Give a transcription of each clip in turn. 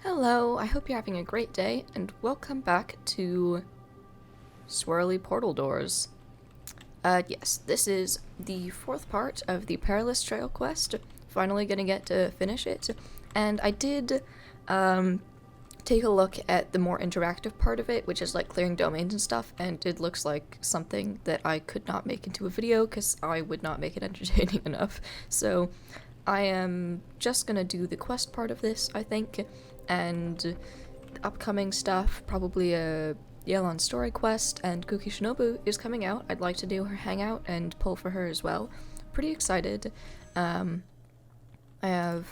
Hello, I hope you're having a great day, and welcome back to Swirly Portal Doors. Yes, this is the fourth part of the Perilous Trail quest. Finally gonna get to finish it. And I did, take a look at the more interactive part of it, which is like clearing domains and stuff, and it looks like something that I could not make into a video, because I would not make it entertaining enough. So, I am just gonna do the quest part of this, I think, and upcoming stuff, probably a Yelan story quest, and Kuki Shinobu is coming out. I'd like to do her hangout and pull for her as well. Pretty excited. I have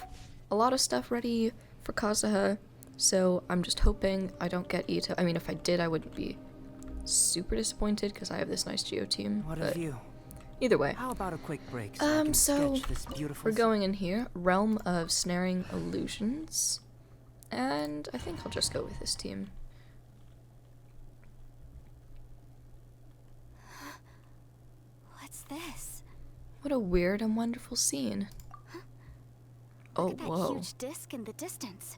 a lot of stuff ready for Kazuha, so I'm just hoping I don't get Ito. I mean, if I did, I wouldn't be super disappointed because I have this nice Geo team. What but a view. either way. How about a quick break so I can So sketch this beautiful we're going in here, Realm of Snaring Illusions, and I think I'll just go with this team. What's this? What a weird and wonderful scene. Oh, Look at that whoa. huge disc in the distance.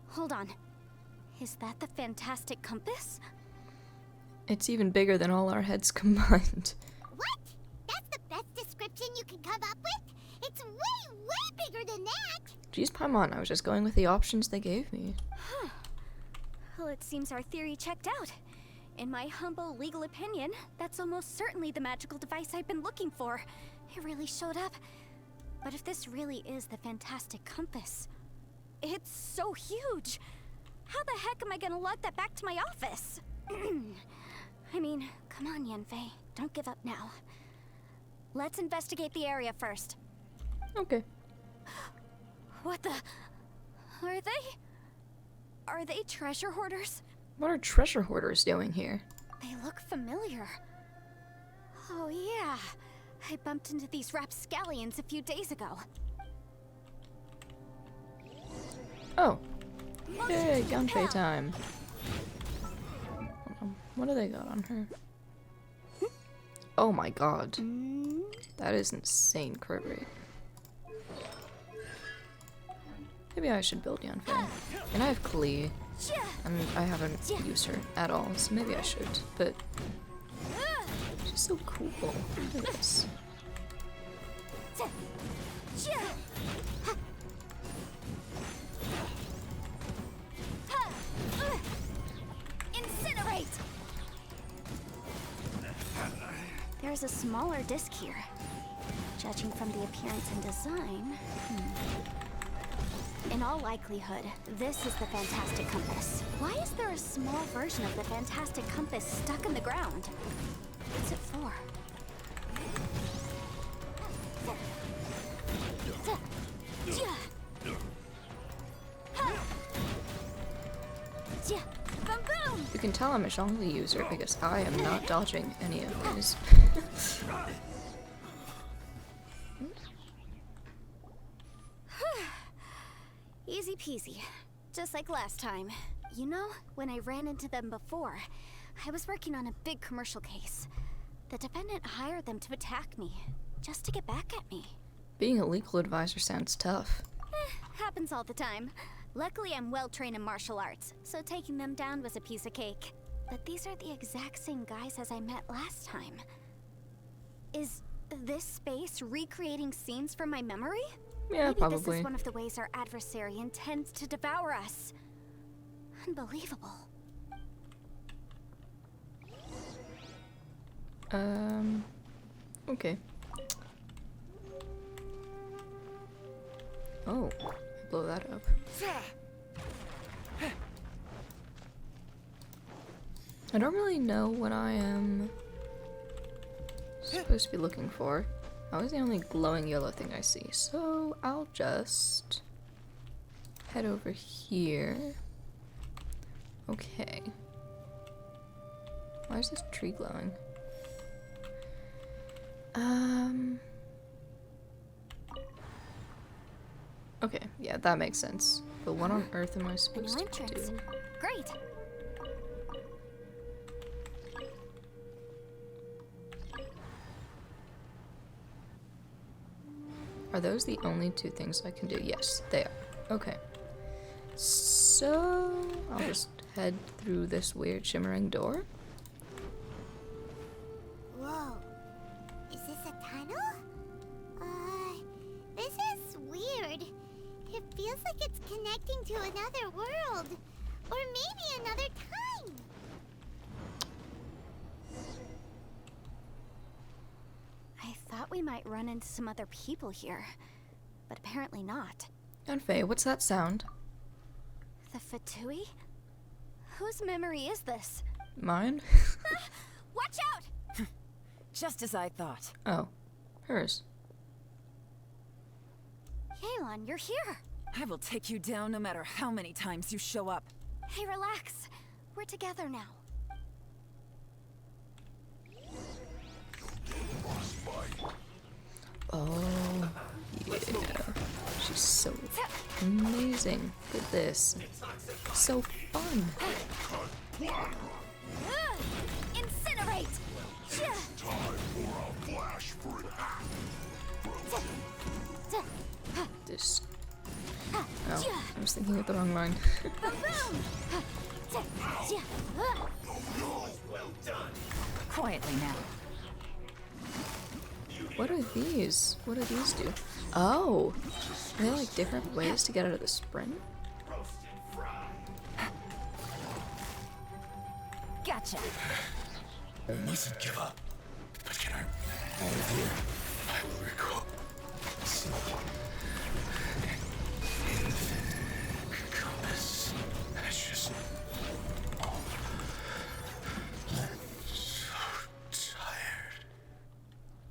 Hold on. Is that the fantastic compass? It's even bigger than all our heads combined. What? That's the best description you can come up with? It's way, way bigger than that! Jeez, Paimon, I was just going with the options they gave me. Well, it seems our theory checked out. In my humble legal opinion, that's almost certainly the magical device I've been looking for. It really showed up. But if this really is the fantastic compass, it's so huge. How the heck am I gonna lug that back to my office? I mean, come on, Yanfei. Don't give up now. Let's investigate the area first. Okay. What the? Are they treasure hoarders? What are treasure hoarders doing here? They look familiar. Oh yeah, I bumped into these rapscallions a few days ago. Oh. Yay, gunplay time. What do they got on her? Oh my god. That is insane crit rate. Maybe I should build Yanfei. And I have Klee, and I haven't used her at all, so maybe I should, but she's so cool. Look at this. Incinerate! There's a smaller disc here. Judging from the appearance and design, in all likelihood, this is the fantastic compass. Why is there a small version of the fantastic compass stuck in the ground? What's it for? Boom boom! You can tell I'm a Zhongli user because I am not dodging any of these. Easy peasy. Just like last time. You know, when I ran into them before, I was working on a big commercial case. The defendant hired them to attack me, just to get back at me. Being a legal advisor sounds tough. Happens all the time. Luckily, I'm well trained in martial arts, so taking them down was a piece of cake. But these are the exact same guys as I met last time. Is this space recreating scenes from my memory? Yeah, Maybe probably. this is one of the ways our adversary intends to devour us. Unbelievable. Okay. Oh, blow that up. I don't really know what I am supposed to be looking for. That was the only glowing yellow thing I see, so I'll just head over here. Okay. Why is this tree glowing? Okay, yeah, that makes sense. But what on earth am I A new supposed to entrance. do? Great. Are those the only two things I can do? Yes, they are. Okay. So I'll just head through this weird shimmering door. Whoa. Is this a tunnel? This is weird. It feels like it's connecting to another world. Or maybe another time. I thought we might run into some other people here, but apparently not. Yanfei, what's that sound? The Fatui? Whose memory is this? Mine? Watch out! Just as I thought. Oh, hers. Yelan, you're here. I will take you down no matter how many times you show up. Hey, relax. We're together now. Oh, yeah. She's so amazing. Look at this. So fun. Incinerate! This. Oh, I was thinking with the wrong mind. Quietly now. What are these? What do these do? Oh! Are there like different ways to get out of the sprint? Gotcha. Mustn't give up. But can I out of here? I will recall. Compass. That's just. I'm so tired.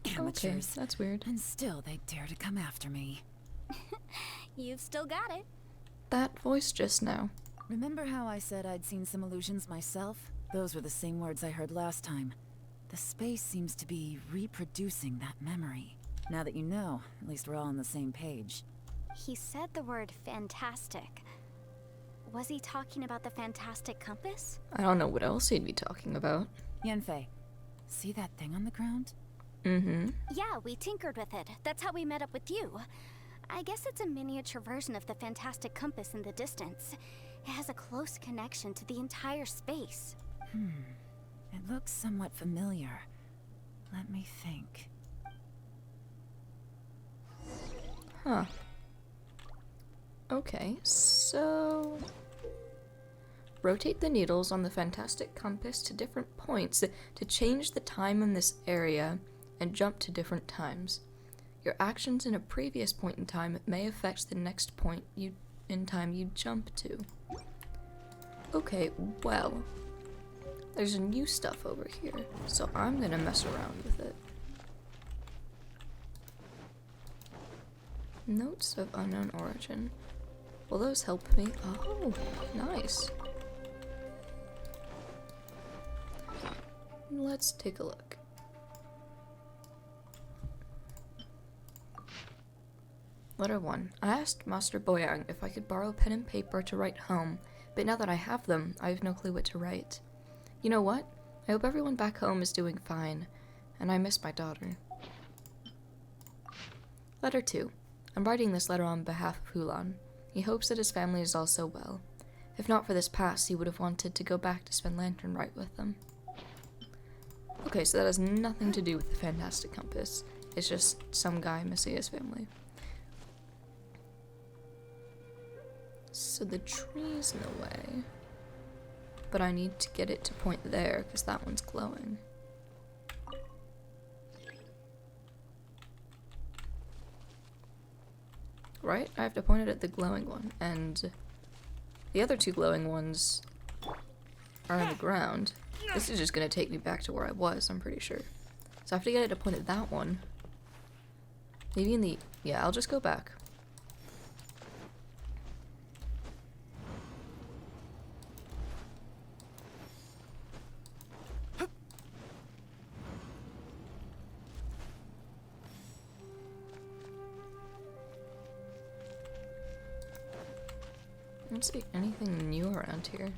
Okay, Amateurs. that's weird. And still they dare to come after me. You've still got it. That voice just now. Remember how I said I'd seen some illusions myself? Those were the same words I heard last time. The space seems to be reproducing that memory. Now that you know, at least we're all on the same page. He said the word fantastic. Was he talking about the fantastic compass? I don't know what else he'd be talking about. Yanfei, see that thing on the ground? Mm-hmm. Yeah, we tinkered with it. That's how we met up with you. I guess it's a miniature version of the fantastic compass in the distance. It has a close connection to the entire space. It looks somewhat familiar. Let me think. Huh. Okay, so... rotate the needles on the fantastic compass to different points to change the time in this area and jump to different times. Your actions in a previous point in time may affect the next point in time you jump to. Okay, well, there's new stuff over here, so I'm gonna mess around with it. Notes of unknown origin. Will those help me? Oh, nice. Let's take a look. Letter 1. I asked Master Boyang if I could borrow pen and paper to write home, but now that I have them, I have no clue what to write. You know what? I hope everyone back home is doing fine, and I miss my daughter. Letter 2. I'm writing this letter on behalf of Hulan. He hopes that his family is also well. If not for this past, he would have wanted to go back to spend Lantern Rite with them. Okay, so that has nothing to do with the fantastic compass. It's just some guy missing his family. So the tree's in the way. But I need to get it to point there, because that one's glowing. Right? I have to point it at the glowing one, and the other two glowing ones are on the ground. This is just going to take me back to where I was, I'm pretty sure. So I have to get it to point at that one. Maybe in the... yeah, I'll just go back. I don't see anything new around here.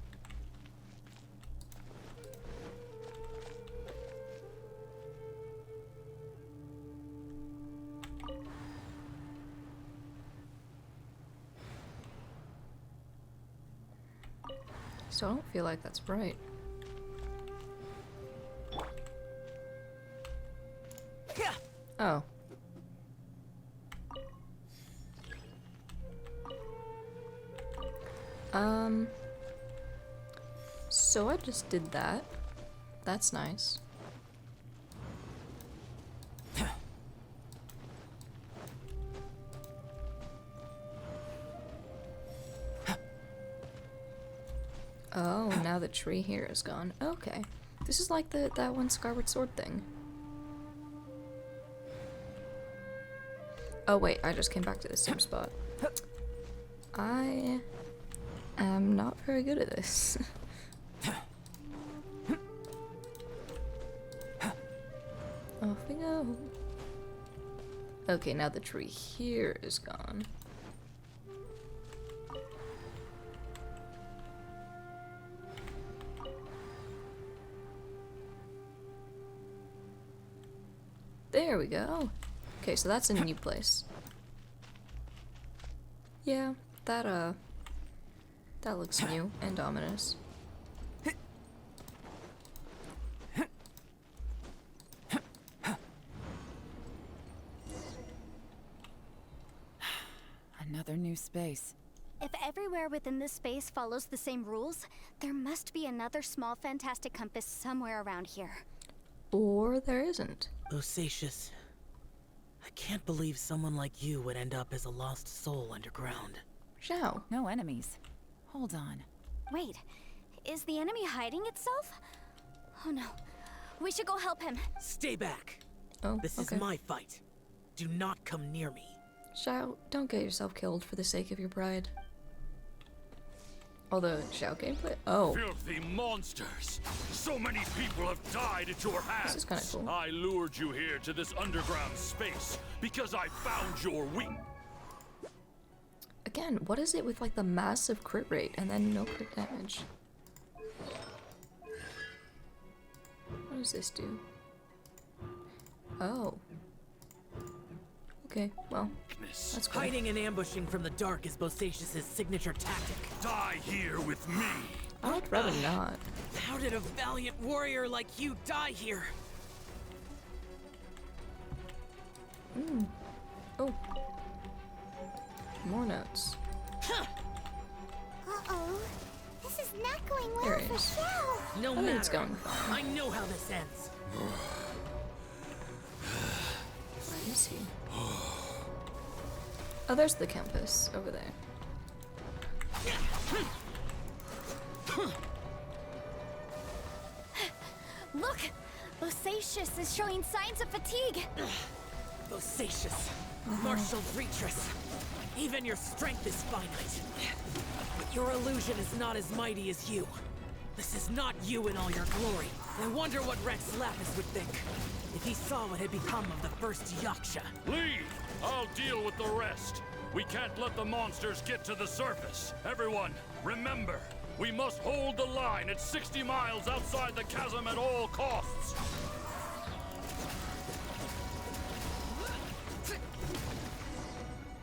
So I don't feel like that's right. Oh. So I just did that. That's nice. Oh, now the tree here is gone. Okay. This is like that one Skyward Sword thing. Oh wait, I just came back to the same spot. I am not very good at this. Off we go. Okay, now the tree here is gone. There we go. Okay, so that's a new place. Yeah, that looks new and ominous. Another new space. If everywhere within this space follows the same rules, there must be another small fantastic compass somewhere around here. Or there isn't. Bosacious. I can't believe someone like you would end up as a lost soul underground. Zhao. No enemies. Hold on. Wait, is the enemy hiding itself? Oh no, we should go help him. Stay back. Oh, This okay. is my fight. Do not come near me. Zhao, don't get yourself killed for the sake of your pride. Although, Zhao gameplay? Oh, Filthy monsters! So many people have died at your hands! this is kind of cool. I lured you here to this underground space because I found your weak. Again, what is it with like the massive crit rate and then no crit damage? What does this do? Oh. Okay, well, that's cool. Hiding and ambushing from the dark is Bosacious's signature tactic. Die here with me! I would rather not. How did a valiant warrior like you die here? Oh. More notes. Uh-oh. This is not going well There it for is. Shell. No I think matter. it's going fine. I know how this ends. Where is he? Oh, there's the campus over there. Look, Bosacious is showing signs of fatigue. Bosacious. Martial Retreat. Even your strength is finite. But your illusion is not as mighty as you. This is not you in all your glory. I wonder what Rex Lapis would think if he saw what had become of the first Yaksha. Leave! I'll deal with the rest. We can't let the monsters get to the surface. Everyone, remember, we must hold the line at 60 miles outside the chasm at all costs.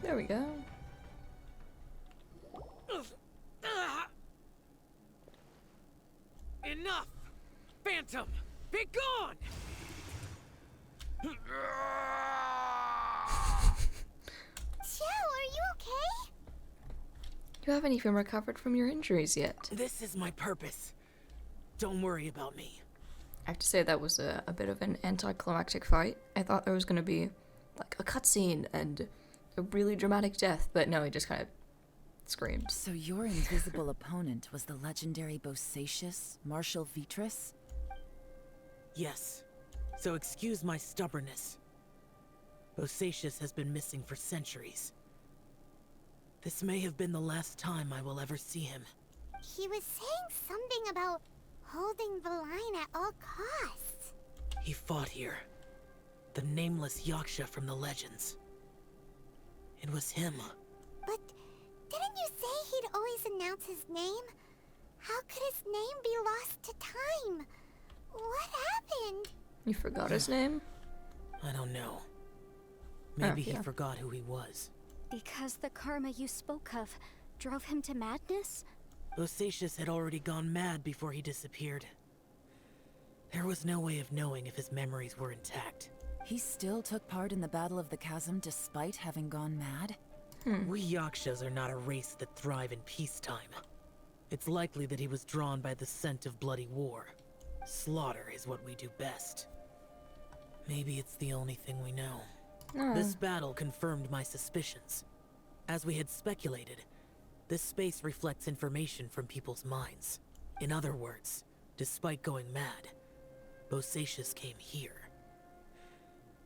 There we go. Enough! Phantom, be gone! Shell, are you okay? You haven't even recovered from your injuries yet. This is my purpose. Don't worry about me. I have to say that was a bit of an anticlimactic fight. I thought there was going to be like a cutscene and a really dramatic death, but no, he just kind of screamed. So your invisible opponent was the legendary Bosacious, Martial Vitris? Yes. So excuse my stubbornness. Bosacious has been missing for centuries. This may have been the last time I will ever see him. He was saying something about holding the line at all costs. He fought here. The nameless Yaksha from the legends. It was him. But didn't you say he'd always announce his name? How could his name be lost to time? What happened? You forgot his name? I don't know. Maybe yeah. he forgot who he was. Because the karma you spoke of drove him to madness? Bosacius had already gone mad before he disappeared. There was no way of knowing if his memories were intact. He still took part in the Battle of the Chasm despite having gone mad? We Yakshas are not a race that thrive in peacetime. It's likely that he was drawn by the scent of bloody war. Slaughter is what we do best. Maybe it's the only thing we know. This battle confirmed my suspicions. As we had speculated, this space reflects information from people's minds. In other words, despite going mad, Bosacius came here.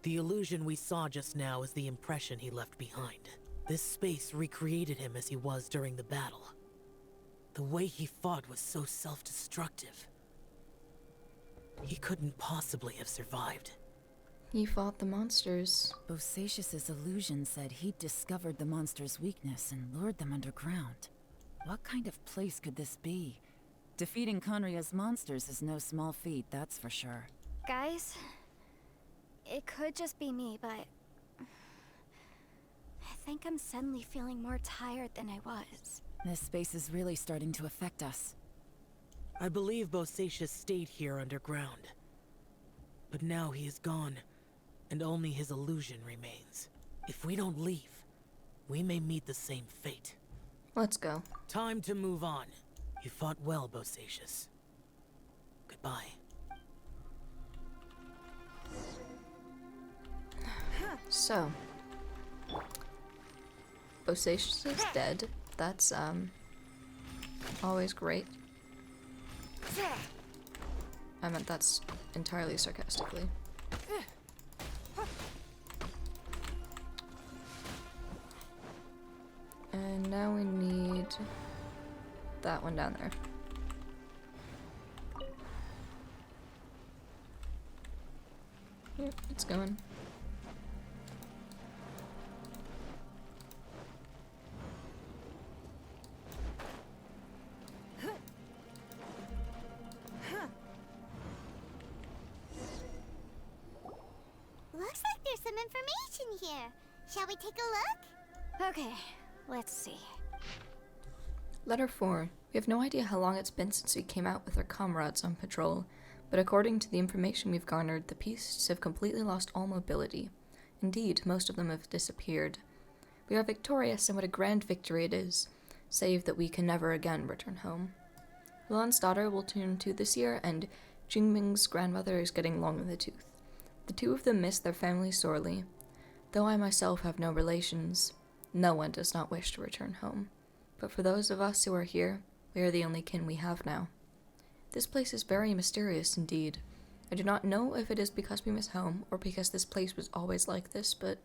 The illusion we saw just now is the impression he left behind. This space recreated him as he was during the battle. The way he fought was so self-destructive. He couldn't possibly have survived. He fought the monsters. Bosacius's illusion said he'd discovered the monster's weakness and lured them underground. What kind of place could this be? Defeating Conria's monsters is no small feat, that's for sure. Guys, it could just be me, but I think I'm suddenly feeling more tired than I was. This space is really starting to affect us. I believe Bosacius stayed here underground. But now he is gone, and only his illusion remains. If we don't leave, we may meet the same fate. Let's go. Time to move on. You fought well, Bosacius. Goodbye. So, Bosacius is dead. That's, always great. I meant that's entirely sarcastically. And now we need that one down there. Yep, it's going. Looks like there's some information here. Shall we take a look? Okay, let's see. Letter 4. We have no idea how long it's been since we came out with our comrades on patrol, but according to the information we've garnered, the beasts have completely lost all mobility. Indeed, most of them have disappeared. We are victorious, and what a grand victory it is, save that we can never again return home. Luan's daughter will turn 2 this year, and Jingming's grandmother is getting long in the tooth. The two of them miss their family sorely. Though I myself have no relations, no one does not wish to return home. But for those of us who are here, we are the only kin we have now. This place is very mysterious indeed. I do not know if it is because we miss home, or because this place was always like this, but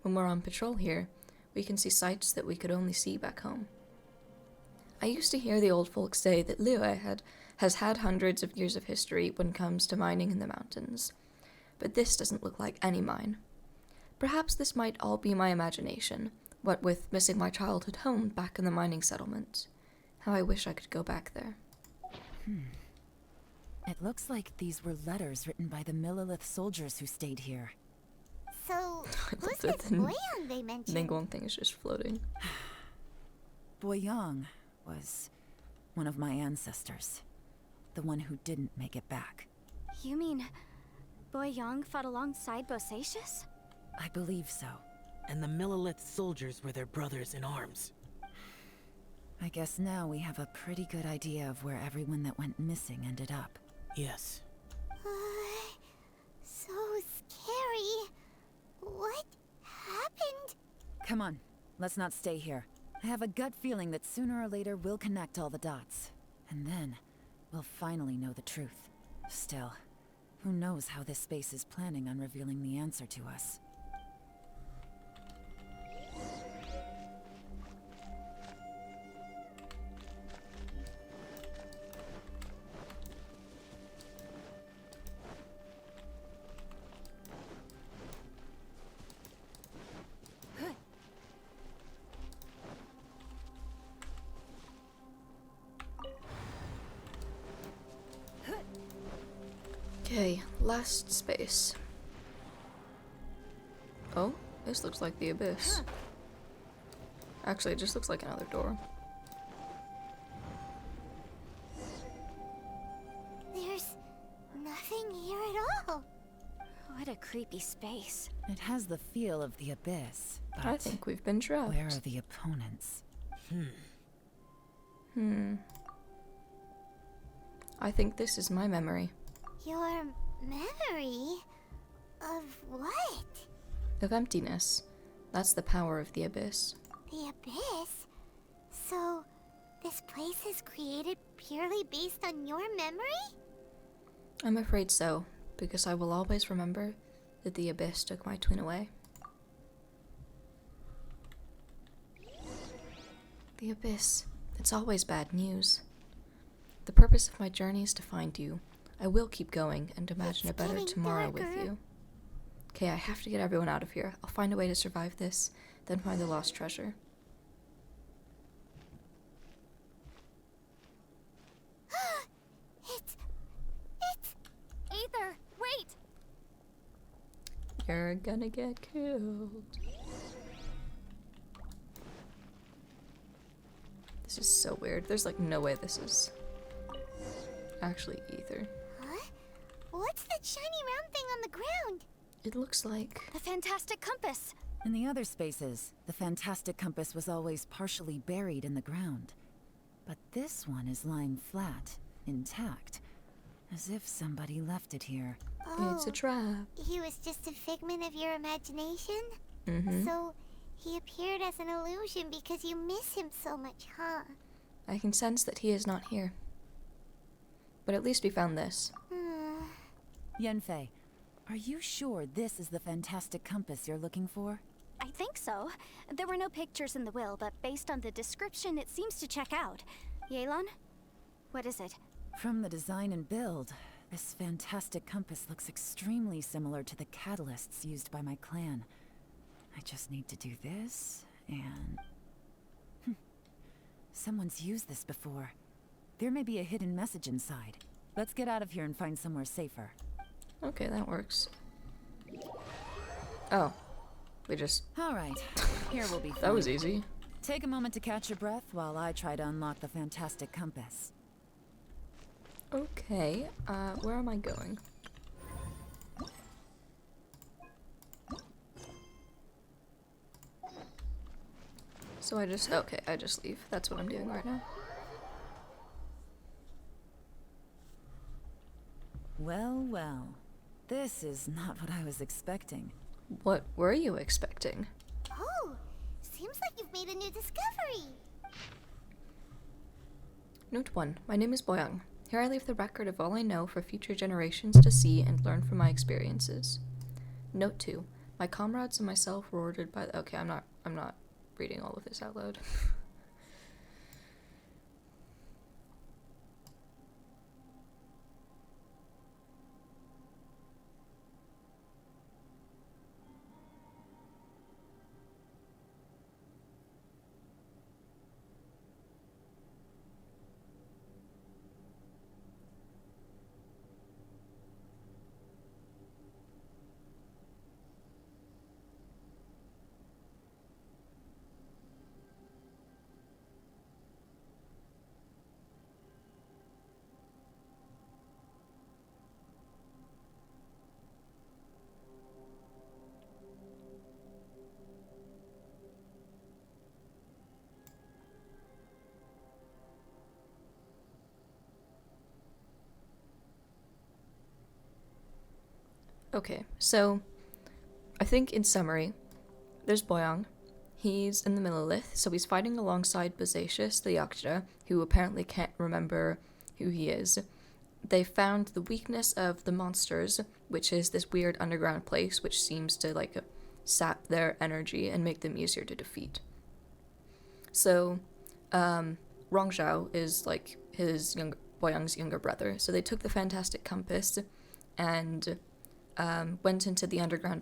when we're on patrol here, we can see sights that we could only see back home. I used to hear the old folks say that Liyue has had hundreds of years of history when it comes to mining in the mountains, but this doesn't look like any mine. Perhaps this might all be my imagination, what with missing my childhood home back in the mining settlement. How I wish I could go back there. It looks like these were letters written by the Millilith soldiers who stayed here. So, who's love this that the Boyan they mentioned? Ningguang thing is just floating. Boyang was one of my ancestors. The one who didn't make it back. You mean Boyang fought alongside Bosacius? I believe so. And the Millilith soldiers were their brothers in arms. I guess now we have a pretty good idea of where everyone that went missing ended up. Yes. So scary. What happened? Come on, let's not stay here. I have a gut feeling that sooner or later we'll connect all the dots. And then, we'll finally know the truth. Still, who knows how this space is planning on revealing the answer to us. Okay, last space. Oh, this looks like the abyss. Actually, it just looks like another door. Oh, What a creepy space. It has the feel of the abyss, but I think we've been trapped. where are the opponents? I think this is my memory. your memory of what? Of emptiness. That's the power of the abyss. The abyss? So, this place is created purely based on your memory? I'm afraid so, because I will always remember that the abyss took my twin away. The abyss. It's always bad news. The purpose of my journey is to find you. I will keep going and imagine It's a better getting tomorrow with darker. you. Okay, I have to get everyone out of here. I'll find a way to survive this, then find the lost treasure. It's Aether, wait! You're gonna get killed. This is so weird. There's like no way this is actually ether. Huh? What's that shiny round thing on the ground? It looks like... The fantastic compass! In the other spaces, the fantastic compass was always partially buried in the ground. But this one is lying flat, intact, as if somebody left it here. It's a trap. He was just a figment of your imagination? Mm-hmm. So, he appeared as an illusion because you miss him so much, huh? I can sense that he is not here. But at least we found this. Yenfei, are you sure this is the fantastic compass you're looking for? I think so. There were no pictures in the will, but based on the description, it seems to check out. Yelan? What is it? From the design and build, this fantastic compass looks extremely similar to the catalysts used by my clan. I just need to do this, and... Someone's used this before. There may be a hidden message inside. Let's get out of here and find somewhere safer. Okay, that works. Oh. We just... Alright, here will be fun. That was easy. Take a moment to catch your breath while I try to unlock the fantastic compass. Okay, where am I going? So I just... Okay, I just leave. That's what I'm doing right now. Well, well. This is not what I was expecting. What were you expecting? Oh, seems like you've made a new discovery. Note 1. My name is Boyoung. Here I leave the record of all I know for future generations to see and learn from my experiences. Note 2. My comrades and myself were ordered by... Okay, I'm not reading all of this out loud. Okay, so I think in summary, there's Boyoung. He's in the Millilith, so he's fighting alongside Bozacius, the Yakshta, who apparently can't remember who he is. They found the weakness of the monsters, which is this weird underground place which seems to like sap their energy and make them easier to defeat. So, Rongzhao is like Boyoung's younger brother. So they took the fantastic compass and went into the underground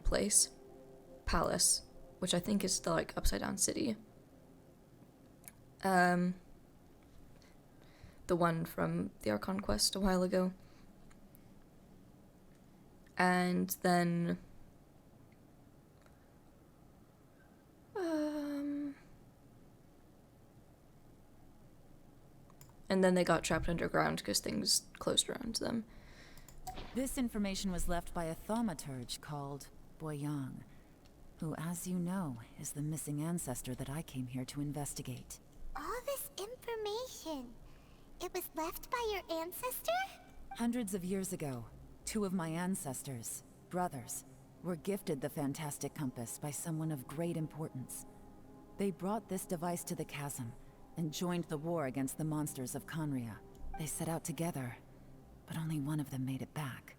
palace, which I think is the like upside down city. The one from the Archon quest a while ago. And then they got trapped underground because things closed around them. This information was left by a thaumaturge called Boyang, who, as you know, is the missing ancestor that I came here to investigate. All this information. It was left by your ancestor? Hundreds of years ago, two of my ancestors, brothers, were gifted the fantastic compass by someone of great importance. They brought this device to the chasm and joined the war against the monsters of Conria. They set out together, but only one of them made it back.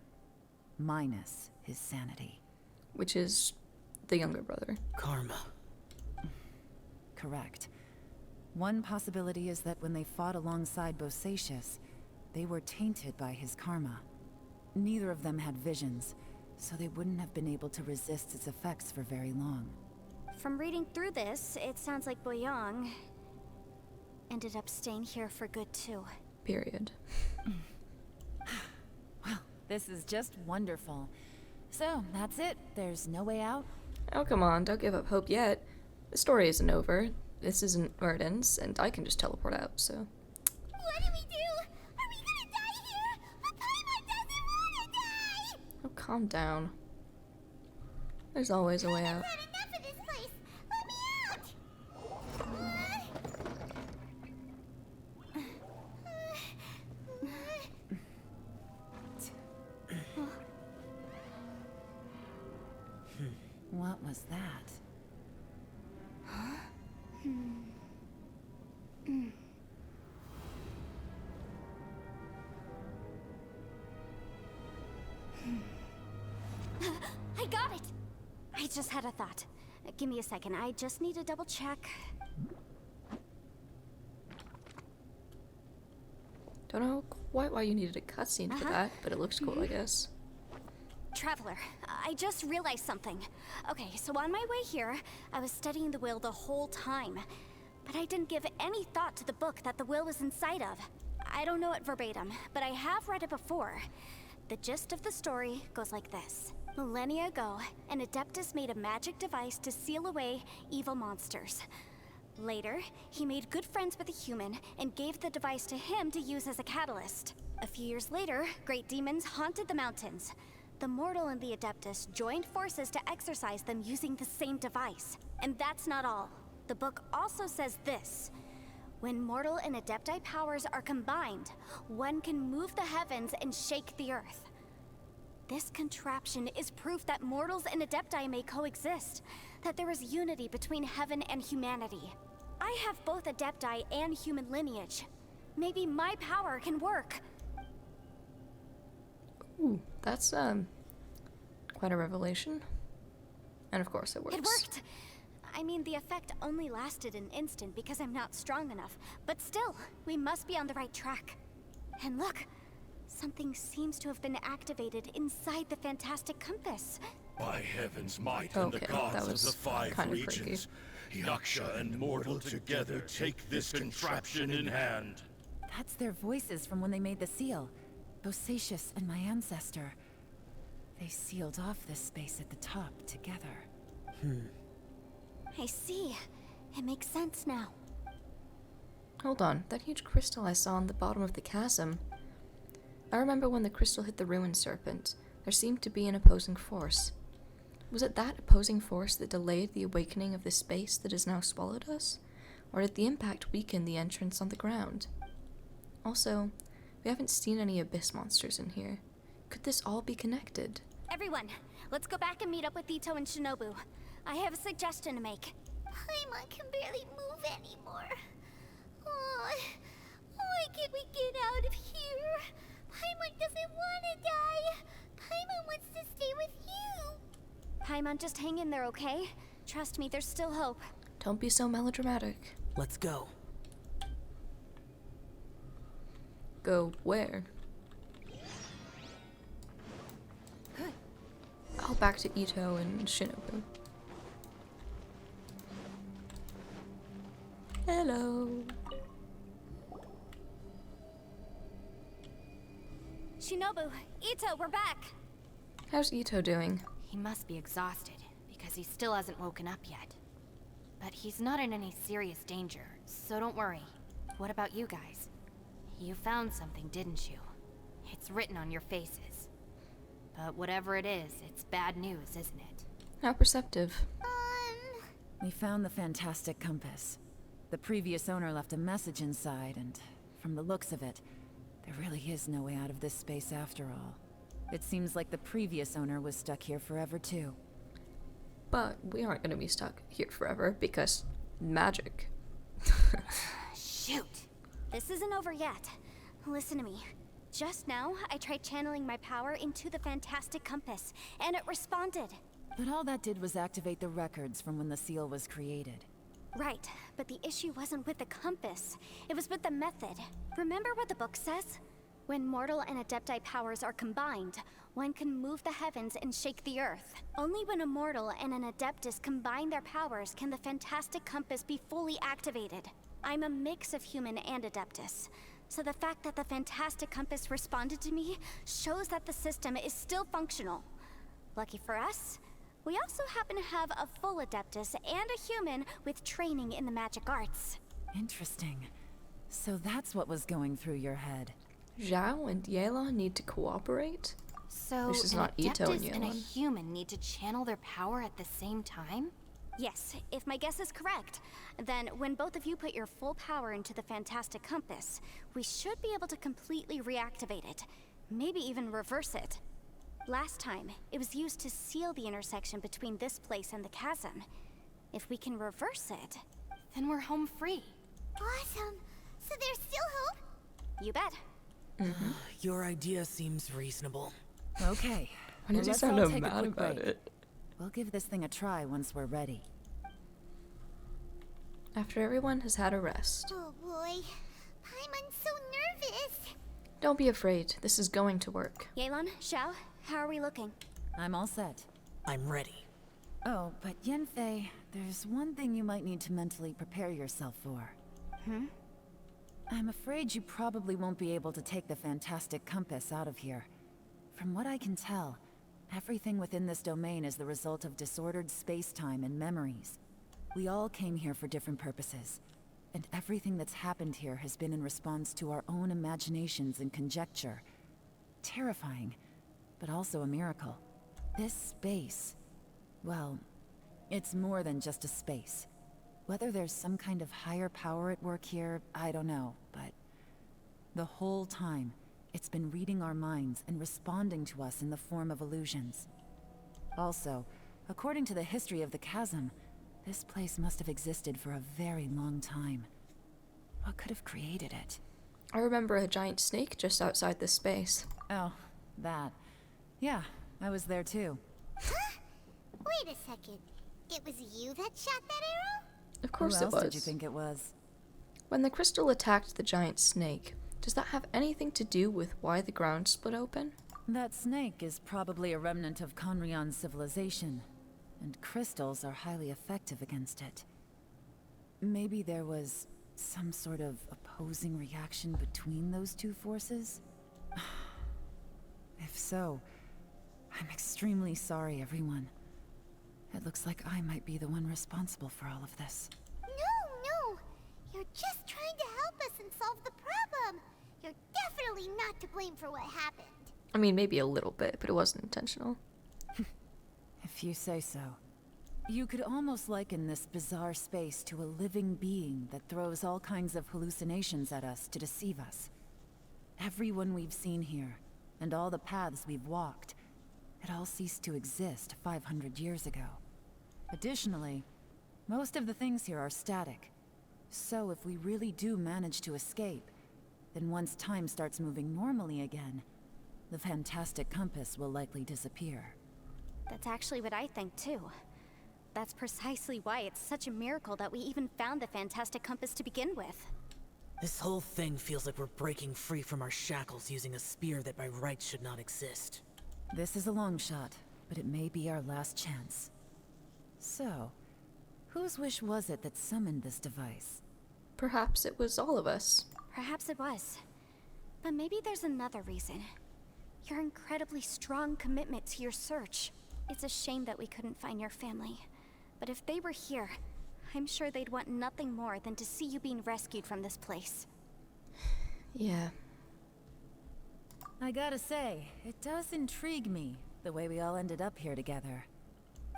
Minus his sanity. Which is the younger brother. Karma. Correct. One possibility is that when they fought alongside Bosacius, they were tainted by his karma. Neither of them had visions, so they wouldn't have been able to resist its effects for very long. From reading through this, it sounds like Boyang ended up staying here for good too. Period. Well, this is just wonderful. So, that's it. There's no way out? Oh, come on, don't give up hope yet. The story isn't over. This isn't where it ends, and I can just teleport out, so. What do we do? Are we gonna die here? But Paimon doesn't wanna die! Oh, calm down. There's always a way out. I've had enough of this place. Let me out! What was that? I got it! I just had a thought. Give me a second, I just need to double check. Don't know quite why you needed a cutscene for that, but it looks cool, I guess. Traveler, I just realized something. Okay, so on my way here, I was studying the will the whole time. But I didn't give any thought to the book that the will was inside of. I don't know it verbatim, but I have read it before. The gist of the story goes like this. Millennia ago, an Adeptus made a magic device to seal away evil monsters. Later, he made good friends with a human and gave the device to him to use as a catalyst. A few years later, great demons haunted the mountains. The mortal and the Adeptus joined forces to exorcise them using the same device. And that's not all. The book also says this. When mortal and Adepti powers are combined, one can move the heavens and shake the earth. This contraption is proof that mortals and Adepti may coexist, that there is unity between heaven and humanity. I have both Adepti and human lineage. Maybe my power can work. Ooh, that's, quite a revelation. And of course it works. It worked! I mean, the effect only lasted an instant because I'm not strong enough. But still, we must be on the right track. And look, something seems to have been activated inside the fantastic compass. By heaven's might and the Okay, gods that of was the five kinda regions, Yaksha and mortal together take this contraption in hand. That's their voices from when they made the seal. Bosacius and my ancestor. They sealed off this space at the top together. I see. It makes sense now. Hold on, that huge crystal I saw on the bottom of the chasm. I remember when the crystal hit the ruined serpent, there seemed to be an opposing force. Was it that opposing force that delayed the awakening of the space that has now swallowed us? Or did the impact weaken the entrance on the ground? Also, we haven't seen any abyss monsters in here. Could this all be connected? Everyone, let's go back and meet up with Ito and Shinobu. I have a suggestion to make. Paimon can barely move anymore. Oh, why can't we get out of here? Paimon doesn't want to die. Paimon wants to stay with you. Paimon, just hang in there, okay? Trust me, there's still hope. Don't be so melodramatic. Let's go. Go where? Oh, back to Ito and Shinobu. Hello. Shinobu, Ito, we're back! How's Ito doing? He must be exhausted, because he still hasn't woken up yet. But he's not in any serious danger, so don't worry. What about you guys? You found something, didn't you? It's written on your faces. But whatever it is, it's bad news, isn't it? How perceptive. We found the fantastic compass. The previous owner left a message inside, and from the looks of it, there really is no way out of this space after all. It seems like the previous owner was stuck here forever too. But we aren't going to be stuck here forever because magic. Shoot! This isn't over yet. Listen to me. Just now, I tried channeling my power into the fantastic compass, and it responded. But all that did was activate the records from when the seal was created. Right, but the issue wasn't with the compass. It was with the method. Remember what the book says? When mortal and adepti powers are combined, one can move the heavens and shake the earth. Only when a mortal and an adeptus combine their powers can the fantastic compass be fully activated. I'm a mix of human and adeptus, so the fact that the fantastic compass responded to me shows that the system is still functional. Lucky for us, we also happen to have a full adeptus and a human with training in the magic arts. Interesting. So that's what was going through your head. Zhao and Yelan need to cooperate? So, This is an not Ito and Adeptus and a Yelan. human need to channel their power at the same time? Yes, if my guess is correct, then when both of you put your full power into the fantastic compass, we should be able to completely reactivate it. Maybe even reverse it. Last time, it was used to seal the intersection between this place and the chasm. If we can reverse it, Then we're home free. Awesome. So there's still hope? you bet. Your idea seems reasonable. Okay. Why did you let's sound all so take a mad quick about break. it? We'll give this thing a try once we're ready. After everyone has had a rest. Oh boy. I'm so nervous. Don't be afraid, this is going to work. Yelan, Xiao, how are we looking? I'm all set. I'm ready. Oh, but Yanfei, there's one thing you might need to mentally prepare yourself for. I'm afraid you probably won't be able to take the fantastic compass out of here. From what I can tell, everything within this domain is the result of disordered space-time and memories. We all came here for different purposes, and everything that's happened here has been in response to our own imaginations and conjecture. Terrifying, but also a miracle. This space, well, it's more than just a space. Whether there's some kind of higher power at work here, I don't know, but the whole time, it's been reading our minds and responding to us in the form of illusions. Also, according to the history of the chasm, this place must have existed for a very long time. What could have created it? I remember a giant snake just outside this space. Oh, that. Yeah, I was there too. Wait a second. It was you that shot that arrow? Of course Who it else did you was. think it was? When the crystal attacked the giant snake, does that have anything to do with why the ground split open? That snake is probably a remnant of Conrion's civilization, and crystals are highly effective against it. Maybe there was some sort of opposing reaction between those two forces? If so, I'm extremely sorry, everyone. It looks like I might be the one responsible for all of this. No. You're just trying to help us and solve the problem. You're definitely not to blame for what happened. I mean, maybe a little bit, but it wasn't intentional. If you say so. You could almost liken this bizarre space to a living being that throws all kinds of hallucinations at us to deceive us. Everyone we've seen here, and all the paths we've walked, it all ceased to exist 500 years ago. Additionally, most of the things here are static. So if we really do manage to escape, then once time starts moving normally again, the fantastic compass will likely disappear. That's actually what I think too. That's precisely why it's such a miracle that we even found the fantastic compass to begin with. This whole thing feels like we're breaking free from our shackles using a spear that by rights should not exist. This is a long shot, but it may be our last chance. So, whose wish was it that summoned this device? Perhaps it was all of us. Perhaps it was. But maybe there's another reason. Your incredibly strong commitment to your search. It's a shame that we couldn't find your family. But if they were here, I'm sure they'd want nothing more than to see you being rescued from this place. Yeah. I gotta say, it does intrigue me The way we all ended up here together.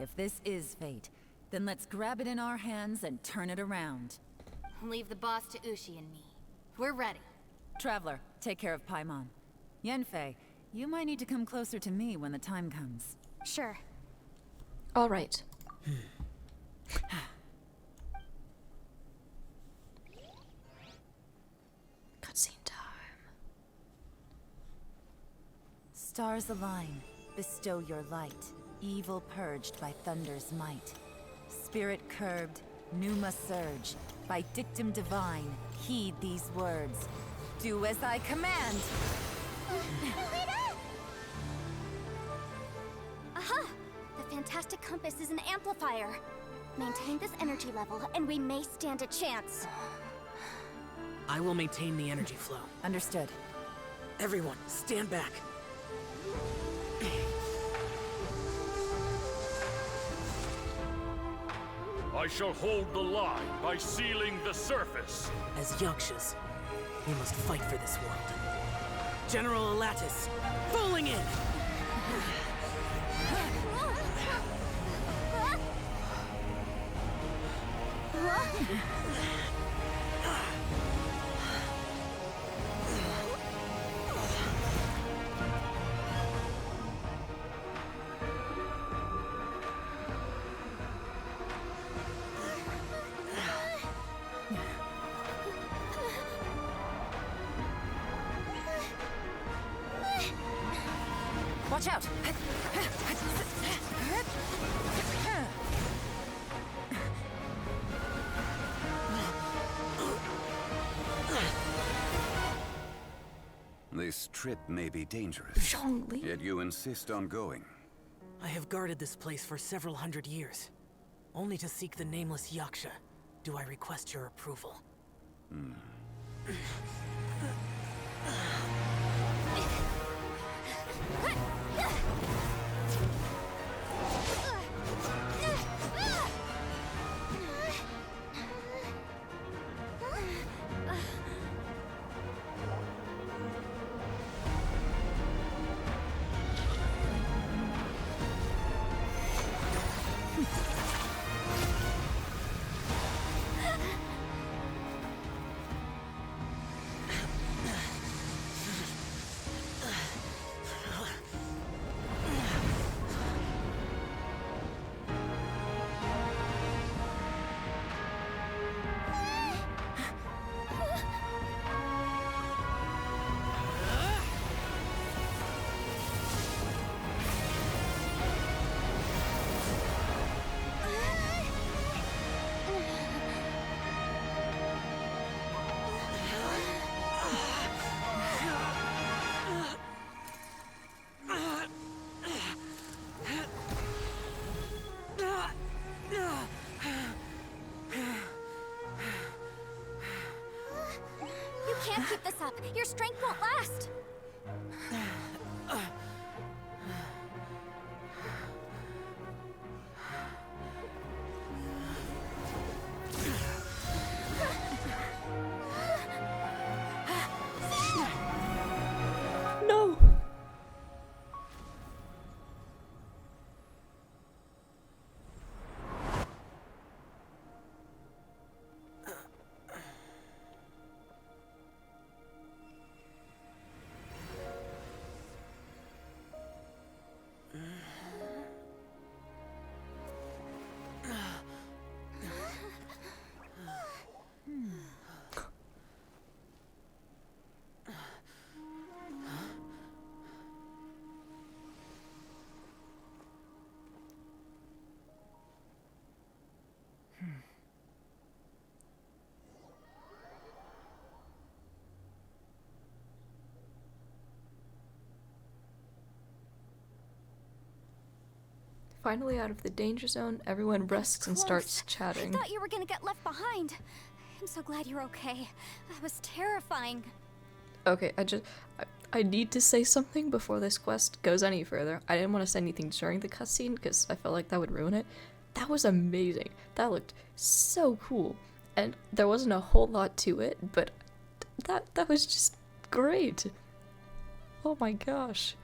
If this is fate, then let's grab it in our hands and turn it around. Leave the boss to Ushi and me. We're ready. Traveler, take care of Paimon. Yanfei, you might need to come closer to me when the time comes. Sure. All right. Cutscene time. Stars align, bestow your light. Evil purged by thunder's might. Spirit curbed, pneuma surge. By dictum divine, heed these words. Do as I command! Aha! The fantastic compass is an amplifier. Maintain this energy level, and we may stand a chance. I will maintain the energy flow. Understood. Everyone, stand back. I shall hold the line by sealing the surface. As Yakshas, we must fight for this world. General Alatus, falling in! Watch out! This trip may be dangerous, Zhongli. yet you insist on going. I have guarded this place for several hundred years. Only to seek the nameless Yaksha do I request your approval. You can't keep this up. Your strength won't last. No. Finally out of the danger zone, everyone rests and starts chatting. I thought you were gonna get left behind. I'm so glad you're okay. That was terrifying. Okay, I need to say something before this quest goes any further. I didn't want to say anything during the cutscene because I felt like that would ruin it. That was amazing. That looked so cool. And there wasn't a whole lot to it, but that was just great. Oh my gosh.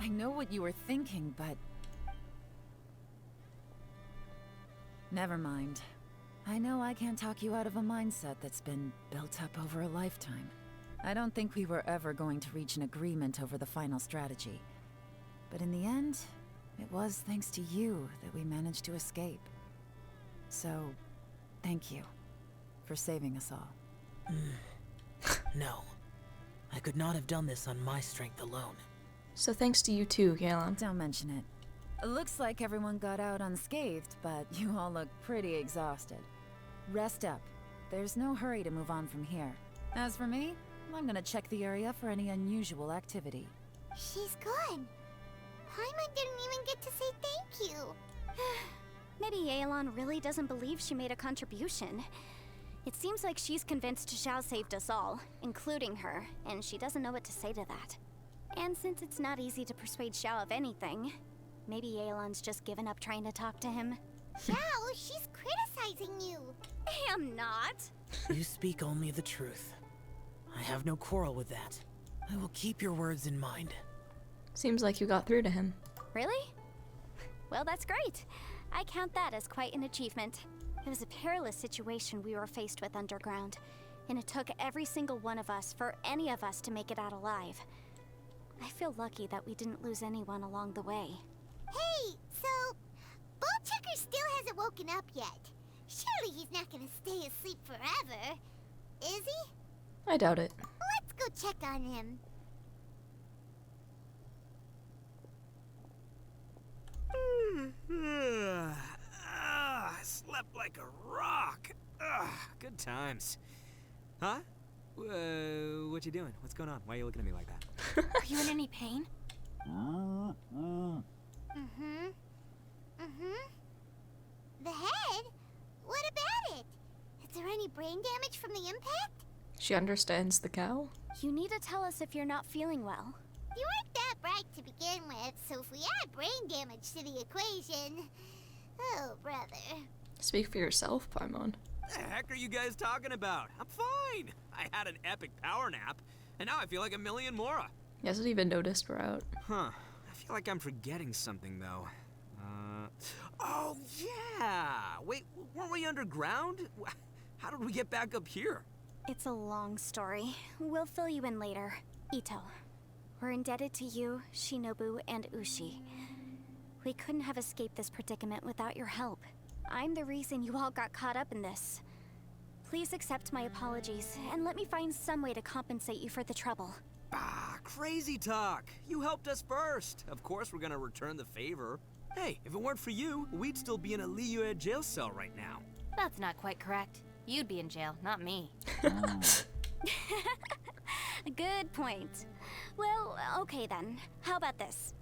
I know what you were thinking, but... Never mind. I know I can't talk you out of a mindset that's been built up over a lifetime. I don't think we were ever going to reach an agreement over the final strategy. But in the end, it was thanks to you that we managed to escape. So, thank you for saving us all. No. I could not have done this on my strength alone. So thanks to you too, Galen. Don't mention it. It looks like everyone got out unscathed, but you all look pretty exhausted. Rest up. There's no hurry to move on from here. As for me, I'm gonna check the area for any unusual activity. She's gone. Paimon didn't even get to say thank you. Maybe Yelan really doesn't believe she made a contribution. It seems like she's convinced Xiao saved us all, including her, and she doesn't know what to say to that. And since it's not easy to persuade Xiao of anything, maybe Yelan's just given up trying to talk to him. Xiao, she's criticizing you. I am not. You speak only the truth. I have no quarrel with that. I will keep your words in mind. Seems like you got through to him. Really? Well, that's great. I count that as quite an achievement. It was a perilous situation we were faced with underground, and it took every single one of us for any of us to make it out alive. I feel lucky that we didn't lose anyone along the way. Hey, so Ballchecker still hasn't woken up yet. Surely he's not gonna stay asleep forever, is he? I doubt it. Let's go check on him. I slept like a rock. Good times. Huh? What you doing? What's going on? Why are you looking at me like that? Are you in any pain? The head? What about it? Is there any brain damage from the impact? She understands the cow? You need to tell us if you're not feeling well. You weren't that bright to begin with, so if we add brain damage to the equation... Oh, brother. Speak for yourself, Paimon. The heck are you guys talking about? I'm fine. I had an epic power nap, and now I feel like a million more. He hasn't even noticed we're out. Huh. I feel like I'm forgetting something, though. Oh, yeah! Wait, weren't we underground? How did we get back up here? It's a long story. We'll fill you in later. Ito, we're indebted to you, Shinobu, and Ushi. We couldn't have escaped this predicament without your help. I'm the reason you all got caught up in this. Please accept my apologies, and let me find some way to compensate you for the trouble. Crazy talk. You helped us first. Of course we're gonna return the favor. Hey, if it weren't for you, we'd still be in a Liyue jail cell right now. That's not quite correct. You'd be in jail, not me. Good point. Well, okay then. How about this?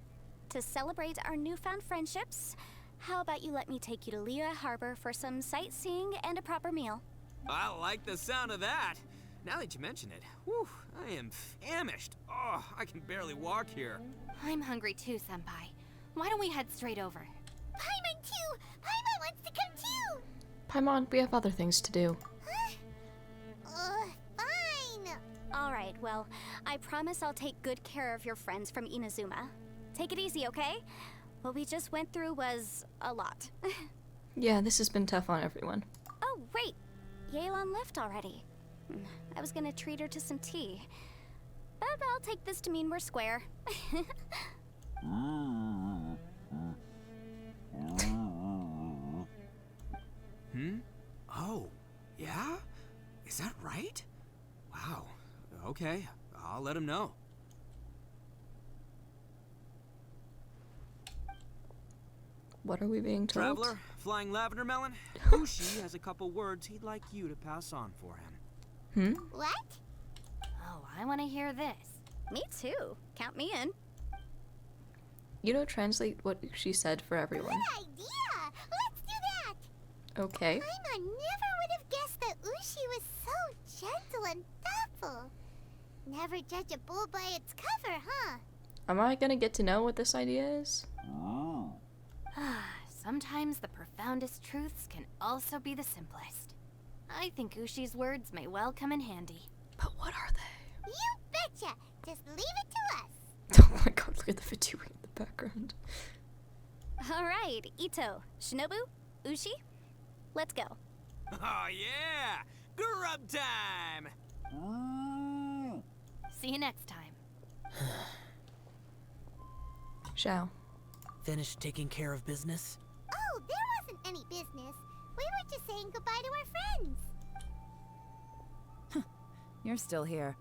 To celebrate our newfound friendships, how about you let me take you to Liyue Harbor for some sightseeing and a proper meal? I like the sound of that. Now that you mention it, whew, I am famished. Oh, I can barely walk here. I'm hungry too, Senpai. Why don't we head straight over? Paimon too! Paimon wants to come too! Paimon, we have other things to do. Fine! Alright, well, I promise I'll take good care of your friends from Inazuma. Take it easy, okay? What we just went through was a lot. Yeah, this has been tough on everyone. Oh, wait! Yelan left already. I was gonna treat her to some tea. But I'll take this to mean we're square. Oh, yeah? Is that right? Wow. Okay, I'll let him know. What are we being told? Traveler, flying lavender melon, Ushi has a couple words he'd like you to pass on for him. What? Oh, I want to hear this. Me too. Count me in. You know, translate what she said for everyone. Good idea! Let's do that! Okay. Paimon never would have guessed that Ushi was so gentle and thoughtful. Never judge a bull by its cover, huh? Am I gonna get to know what this idea is? Sometimes the profoundest truths can also be the simplest. I think Ushi's words may well come in handy. But what are they? You betcha! Just leave it to us. Oh my god, look at the video in the background. Alright, Ito, Shinobu, Ushi, let's go. Oh yeah! Grub time! See you next time. Xiao. Finished taking care of business? Oh, there wasn't any business. We were just saying goodbye to our friends. You're still here.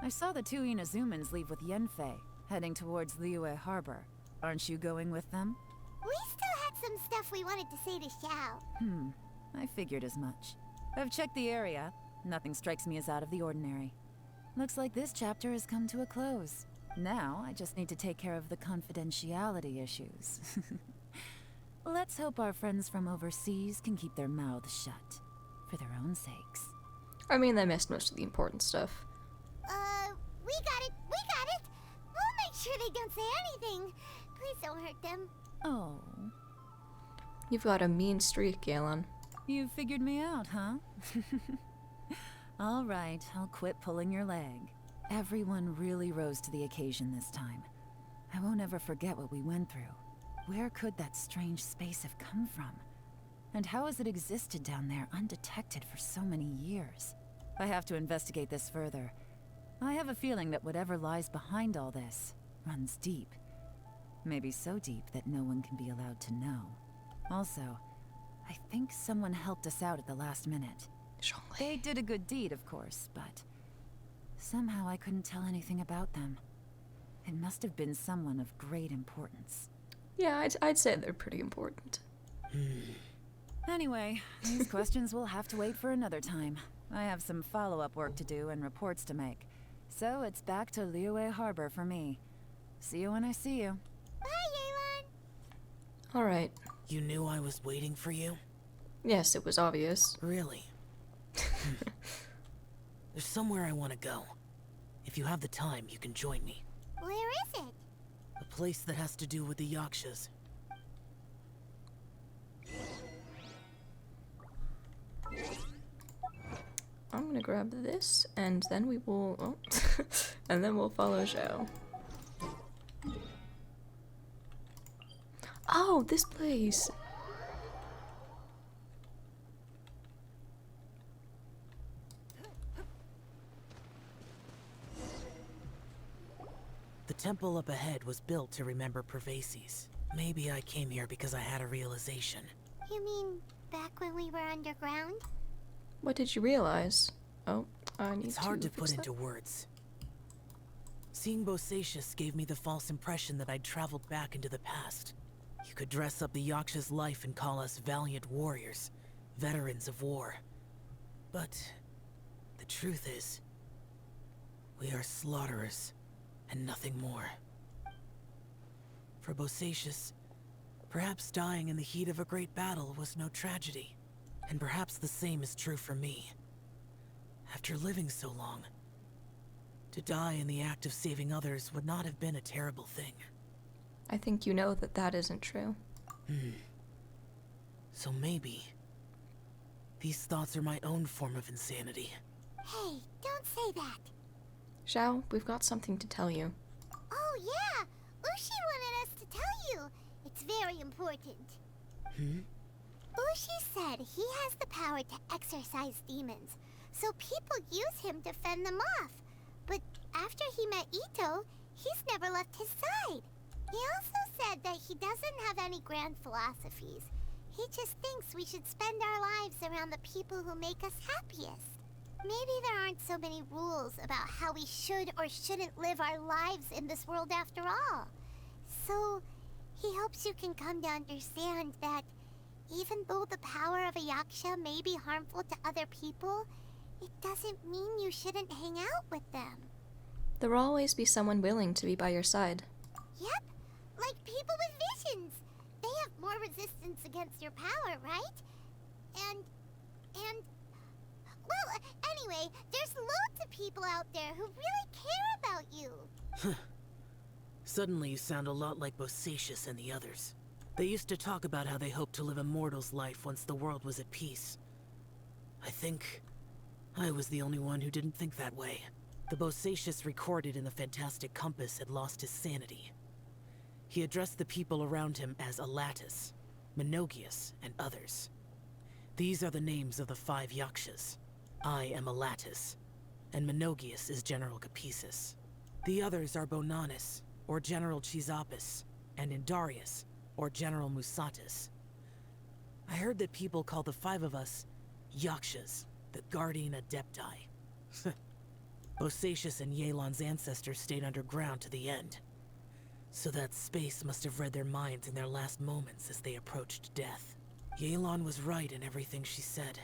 I saw the two Inazumans leave with Yenfei, heading towards Liyue Harbor. Aren't you going with them? We still had some stuff we wanted to say to Xiao. I figured as much. I've checked the area. Nothing strikes me as out of the ordinary. Looks like this chapter has come to a close. Now, I just need to take care of the confidentiality issues. Let's hope our friends from overseas can keep their mouths shut. For their own sakes. I mean, they missed most of the important stuff. We got it! We got it! We'll make sure they don't say anything. Please don't hurt them. Oh. You've got a mean streak, Galen. You figured me out, huh? All right, I'll quit pulling your leg. Everyone really rose to the occasion this time. I won't ever forget what we went through. Where could that strange space have come from? And how has it existed down there undetected for so many years? I have to investigate this further. I have a feeling that whatever lies behind all this runs deep. Maybe so deep that no one can be allowed to know. Also, I think someone helped us out at the last minute. Zhongli. They did a good deed, of course, but somehow I couldn't tell anything about them. It must have been someone of great importance. Yeah, I'd say they're pretty important. Anyway, these questions will have to wait for another time. I have some follow-up work to do and reports to make. So it's back to Liyue Harbor for me. See you when I see you. Bye, Yelan. Alright. You knew I was waiting for you? Yes, it was obvious. Really? There's somewhere I want to go. If you have the time, you can join me. Where is it? A place that has to do with the Yakshas. I'm gonna grab this, and then we will... Oh. And then we'll follow Zhao. Oh, this place! The temple up ahead was built to remember Pervases. Maybe I came here because I had a realization. You mean back when we were underground? What did you realize? Oh, I need It's hard to fix put that. into words. Seeing Bosacius gave me the false impression that I'd traveled back into the past. You could dress up the Yaksha's life and call us valiant warriors, veterans of war. But the truth is, we are slaughterers, and nothing more. For Bosacius, perhaps dying in the heat of a great battle was no tragedy. And perhaps the same is true for me. After living so long, to die in the act of saving others would not have been a terrible thing. I think you know that that isn't true. So maybe these thoughts are my own form of insanity. Hey, don't say that. Zhao, we've got something to tell you. Oh, yeah. Ushi wanted us to tell you. It's very important. Ushi said he has the power to exorcise demons, so people use him to fend them off. But after he met Ito, he's never left his side. He also said that he doesn't have any grand philosophies. He just thinks we should spend our lives around the people who make us happiest. Maybe there aren't so many rules about how we should or shouldn't live our lives in this world after all. So, he hopes you can come to understand that even though the power of a Yaksha may be harmful to other people, it doesn't mean you shouldn't hang out with them. There will always be someone willing to be by your side. Yep, like people with visions. They have more resistance against your power, right? And... Well, anyway, there's loads of people out there who really care about you. Suddenly you sound a lot like Bosacius and the others. They used to talk about how they hoped to live a mortal's life once the world was at peace. I think I was the only one who didn't think that way. The Bosacius recorded in the Fantastic Compass had lost his sanity. He addressed the people around him as Alatus, Menogius, and others. These are the names of the 5 Yakshas. I am Alatus, and Menogius is General Capisis. The others are Bonanis, or General Chisapis, and Indarius, or General Musatus. I heard that people call the 5 of us Yakshas, the Guardian Adepti. Bosacius and Yelan's ancestors stayed underground to the end. So that space must have read their minds in their last moments as they approached death. Yelan was right in everything she said.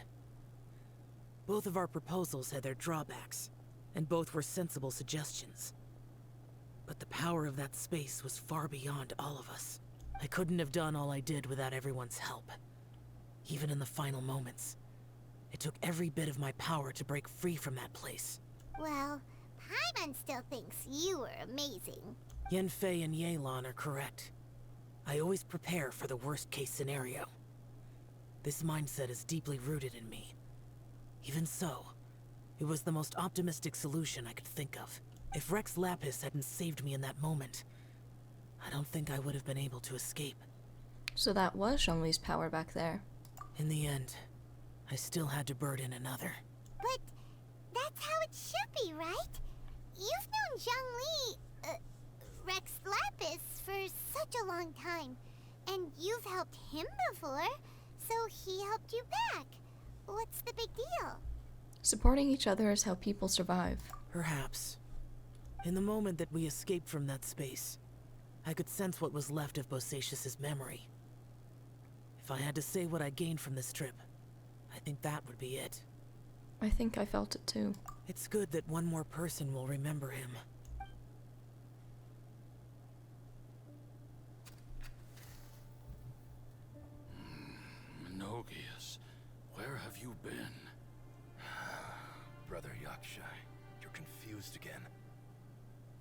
Both of our proposals had their drawbacks, and both were sensible suggestions. But the power of that space was far beyond all of us. I couldn't have done all I did without everyone's help. Even in the final moments, it took every bit of my power to break free from that place. Well, Paimon still thinks you were amazing. Yenfei and Yelan are correct. I always prepare for the worst-case scenario. This mindset is deeply rooted in me. Even so, it was the most optimistic solution I could think of. If Rex Lapis hadn't saved me in that moment, I don't think I would have been able to escape. So that was Zhongli's power back there. In the end, I still had to burden another. But that's how it should be, right? You've known Zhongli, Rex Lapis, for such a long time. And you've helped him before, so he helped you back. What's the big deal? Supporting each other is how people survive. Perhaps. In the moment that we escaped from that space, I could sense what was left of Bosacius's memory. If I had to say what I gained from this trip, I think that would be it. I think I felt it too. It's good that one more person will remember him. Menogius, where have you been? Brother Yaksha, you're confused again.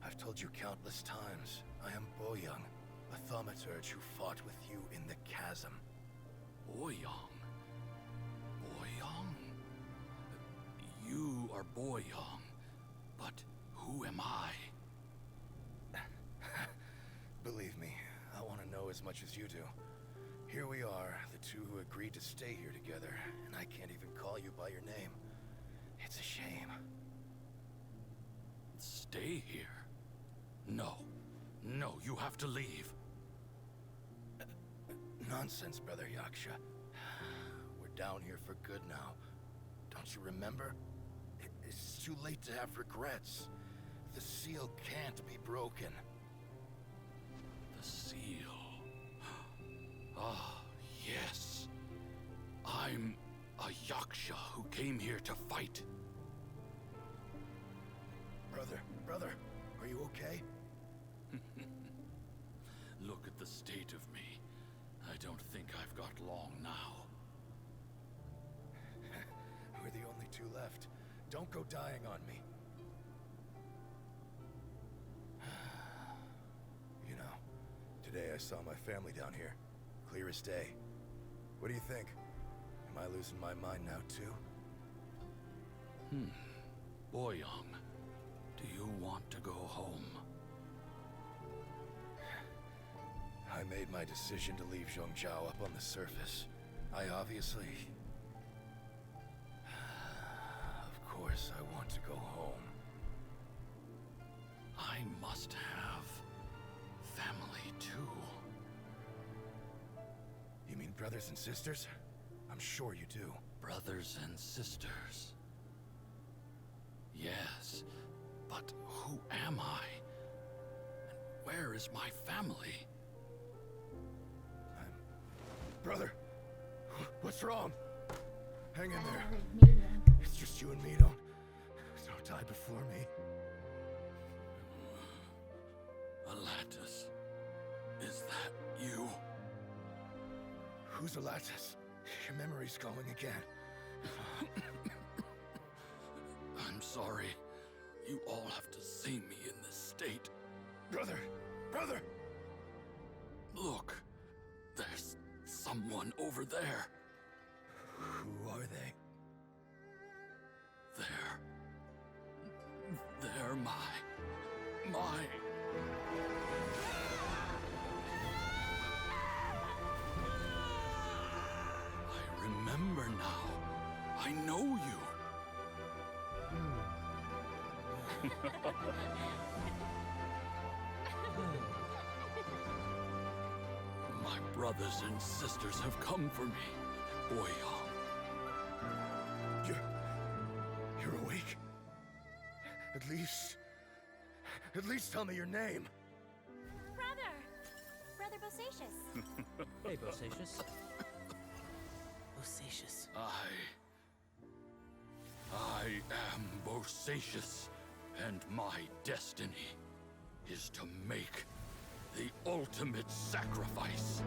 I've told you countless times, I am Boyoung, a thaumaturge who fought with you in the chasm. Boyoung? Boyoung? You are Boyoung, but who am I? Believe me, I want to know as much as you do. Here we are, the two who agreed to stay here together, and I can't even call you by your name. It's a shame. Stay here? No. No, you have to leave. Nonsense, Brother Yaksha. We're down here for good now. Don't you remember? It's too late to have regrets. The seal can't be broken. The seal. Ah, yes. I'm a Yaksha who came here to fight. Brother, are you okay? Look at the state of me. I don't think I've got long now. We're the only two left. Don't go dying on me. You know, today I saw my family down here. Clear as day. What do you think? Am I losing my mind now too? Boyoung, do you want to go home? I made my decision to leave Zhongzhou up on the surface. I obviously... Of course I want to go home. I must have family too. You mean brothers and sisters? I'm sure you do. Brothers and sisters. Yes, but who am I? And where is my family? Brother, what's wrong? Hang in there. It's just you and me. Don't die before me. Alatus, is that you? Who's Alatus? Your memory's going again. I'm sorry. You all have to see me in this state. Brother! Look, there's someone over there. Who are they? They're are my... I remember now. I know you. My brothers and sisters have come for me, Boyong. You're awake? At least tell me your name. Brother Bosacius. Hey, Bosacius. Bosacius. I am Bosacius, and my destiny is to make the ultimate sacrifice.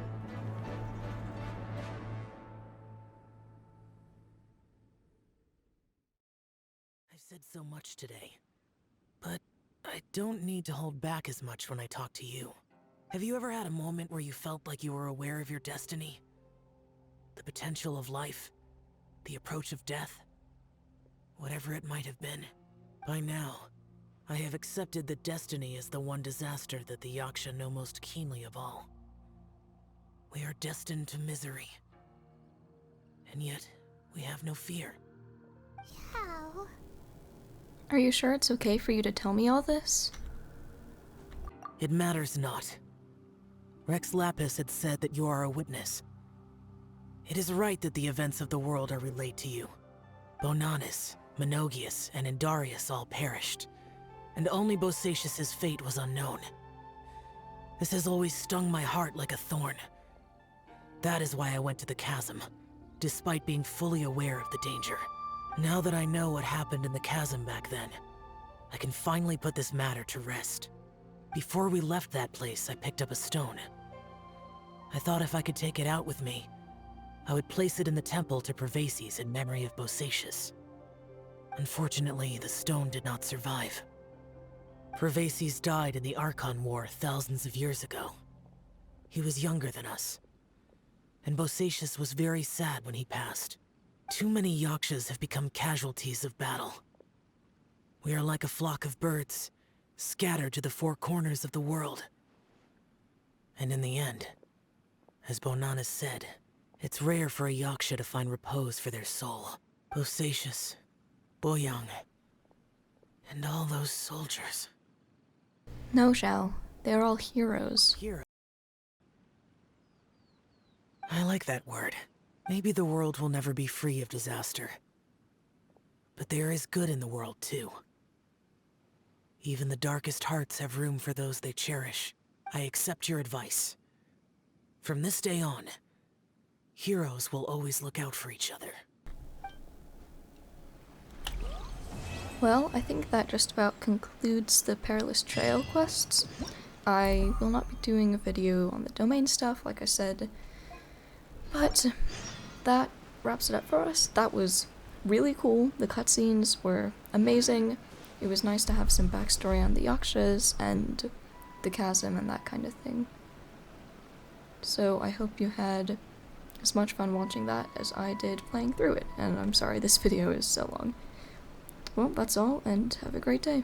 I've said so much today, but I don't need to hold back as much when I talk to you. Have you ever had a moment where you felt like you were aware of your destiny? The potential of life? The approach of death? Whatever it might have been. By now, I have accepted that destiny is the one disaster that the Yaksha know most keenly of all. We are destined to misery. And yet, we have no fear. How? Are you sure it's okay for you to tell me all this? It matters not. Rex Lapis had said that you are a witness. It is right that the events of the world are relayed to you. Bonanis, Menogius, and Indarius all perished, and only Bosacius's fate was unknown. This has always stung my heart like a thorn. That is why I went to the chasm, despite being fully aware of the danger. Now that I know what happened in the chasm back then, I can finally put this matter to rest. Before we left that place, I picked up a stone. I thought if I could take it out with me, I would place it in the temple to Pervases in memory of Bosacius. Unfortunately, the stone did not survive. Pervases died in the Archon War thousands of years ago. He was younger than us, and Bosacius was very sad when he passed. Too many Yakshas have become casualties of battle. We are like a flock of birds, scattered to the four corners of the world. And in the end, as Bonanis said, it's rare for a Yaksha to find repose for their soul. Bosacius, Boyong, and all those soldiers. No, Xiao. They're all heroes. Hero. I like that word. Maybe the world will never be free of disaster. But there is good in the world, too. Even the darkest hearts have room for those they cherish. I accept your advice. From this day on, heroes will always look out for each other. Well, I think that just about concludes the Perilous Trail quests. I will not be doing a video on the domain stuff, like I said, but that wraps it up for us. That was really cool. The cutscenes were amazing. It was nice to have some backstory on the Yakshas and the chasm and that kind of thing. So I hope you had as much fun watching that as I did playing through it, and I'm sorry this video is so long. Well, that's all, and have a great day.